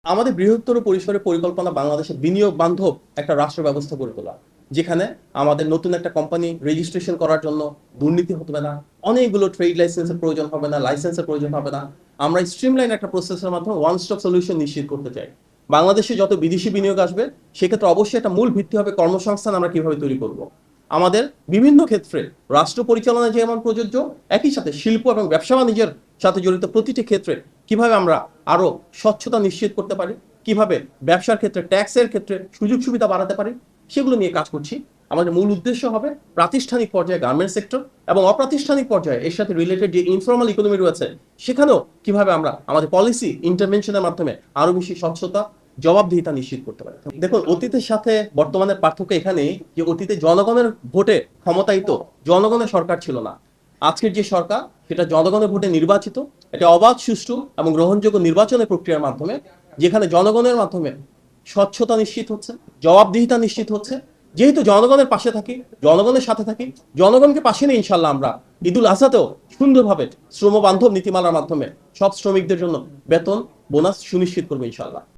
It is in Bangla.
আমাদের বৃহত্তর পরিসরে পরিকল্পনা বাংলাদেশে বিনিয়োগ বান্ধব একটা রাষ্ট্র ব্যবস্থা গড়ে তোলা, যেখানে আমাদের নতুন একটা কোম্পানি রেজিস্ট্রেশন করার জন্য দুর্নীতি হবে না, অনেকগুলো ট্রেড লাইসেন্সের প্রয়োজন হবে না, লাইসেন্সের প্রয়োজন হবে না। আমরা স্ট্রিমলাইন একটা প্রসেসের মাধ্যমে ওয়ান স্টপ সলিউশন নিশ্চিত করতে চাই। বাংলাদেশে যত বিদেশি বিনিয়োগ আসবে, সেক্ষেত্রে অবশ্যই একটা মূল ভিত্তি হবে কর্মসংস্থান আমরা কিভাবে তৈরি করব। আমাদের বিভিন্ন ক্ষেত্রে রাষ্ট্র পরিচালনা যেমন প্রযোজ্য, একই সাথে শিল্প এবং ব্যবসা বাণিজ্যের সাথে জড়িত প্রতিটি ক্ষেত্রে কিভাবে আমরা আরো স্বচ্ছতা নিশ্চিত করতে পারি, কিভাবে ব্যবসার ক্ষেত্রে ট্যাক্সের ক্ষেত্রে সুযোগ সুবিধা বাড়াতে পারি, সেগুলো নিয়ে কাজ করছি। আমাদের মূল উদ্দেশ্য হবে প্রাতিষ্ঠানিক পর্যায়ে গার্মেন্টস সেক্টর এবং অপ্রাতিষ্ঠানিক পর্যায়ে এর সাথে রিলেটেড যে ইনফর্মাল ইকোনমি রয়েছে, সেখানেও কিভাবে আমরা আমাদের পলিসি ইন্টারভেনশনের মাধ্যমে আরো বেশি স্বচ্ছতা, জবাবদিহিতা নিশ্চিত করতে পারি। দেখুন, অতীতের সাথে বর্তমানের পার্থক্য এখানেই যে অতীতে জনগণের ভোটে ক্ষমতায়িত জনগণের সরকার ছিল না। আজকের যে সরকার, সেটা জনগণের ভোটে নির্বাচিত, এটা অবাধ, সুষ্ঠু এবং গ্রহণযোগ্য নির্বাচনের প্রক্রিয়ার মাধ্যমে, যেখানে জনগণের মাধ্যমে স্বচ্ছতা নিশ্চিত হচ্ছে, জবাবদিহিতা নিশ্চিত হচ্ছে। যেহেতু জনগণের পাশে থাকি, জনগণের সাথে থাকি, জনগণকে পাশে নিয়ে ইনশাল্লাহ আমরা ঈদুল আজহাতেও সুন্দরভাবে শ্রম বান্ধব নীতিমালার মাধ্যমে সব শ্রমিকদের জন্য বেতন, বোনাস সুনিশ্চিত করবো ইনশাল্লাহ।